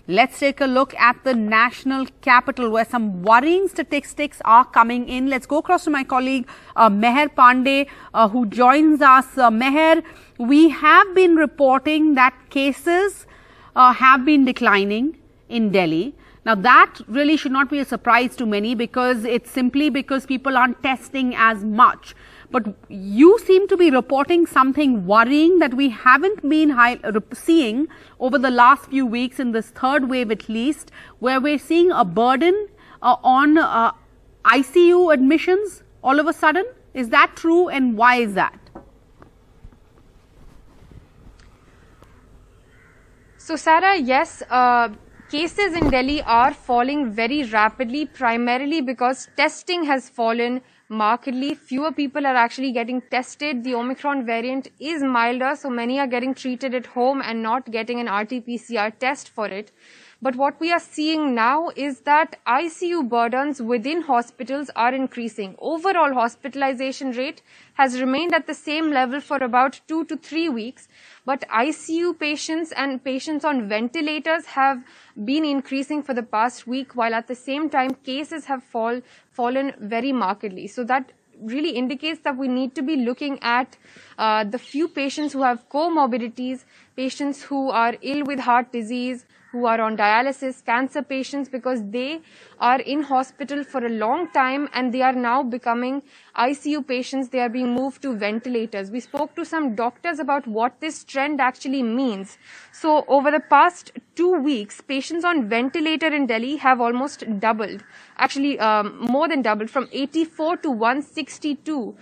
Let's take a look at the national capital where some worrying statistics are coming in. Let's go across to my colleague Meher Pandey who joins us. Meher, we have been reporting that cases have been declining in Delhi. Now that really should not be a surprise to many because it's simply because people aren't testing as much. But you seem to be reporting something worrying that we haven't been seeing over the last few weeks in this third wave at least, where we're seeing a burden on ICU admissions all of a sudden. Is that true, and why is that? So Sarah, yes, cases in Delhi are falling very rapidly, primarily because testing has fallen markedly. Fewer people are actually getting tested. The Omicron variant is milder, so many are getting treated at home and not getting an RT-PCR test for it. But what we are seeing now is that ICU burdens within hospitals are increasing. Overall hospitalization rate has remained at the same level for about 2 to 3 weeks. But ICU patients and patients on ventilators have been increasing for the past week, while at the same time cases have fallen very markedly. So that really indicates that we need to be looking at the few patients who have comorbidities, patients who are ill with heart disease, who are on dialysis, cancer patients, because they are in hospital for a long time and they are now becoming ICU patients. They are being moved to ventilators. We spoke to some doctors about what this trend actually means. So over the past 2 weeks, patients on ventilator in Delhi have almost doubled, actually more than doubled, from 84 to 162.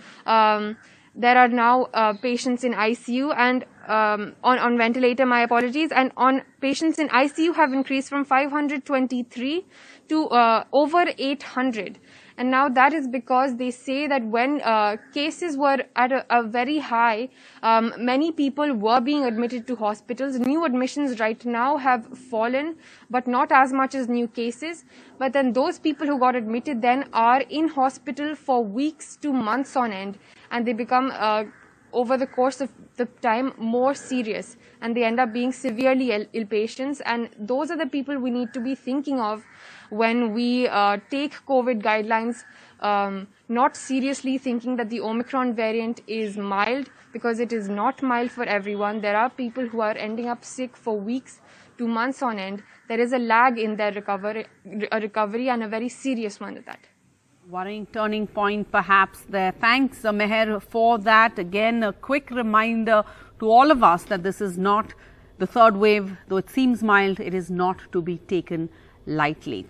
There are now patients in ICU and on ventilator, my apologies, and on patients in ICU have increased from 523 to over 800. And now that is because they say that when cases were at a very high, many people were being admitted to hospitals. New admissions right now have fallen, but not as much as new cases. But then those people who got admitted then are in hospital for weeks to months on end, and they become over the course of the time more serious, and they end up being severely ill patients. And those are the people we need to be thinking of when we take COVID guidelines not seriously, thinking that the Omicron variant is mild, because it is not mild for everyone. There are people who are ending up sick for weeks to months on end. There is a lag in their recovery and a very serious one at that. Worrying turning point perhaps there. Thanks Meher for that. Again, a quick reminder to all of us that this is not the third wave. Though it seems mild, it is not to be taken lightly.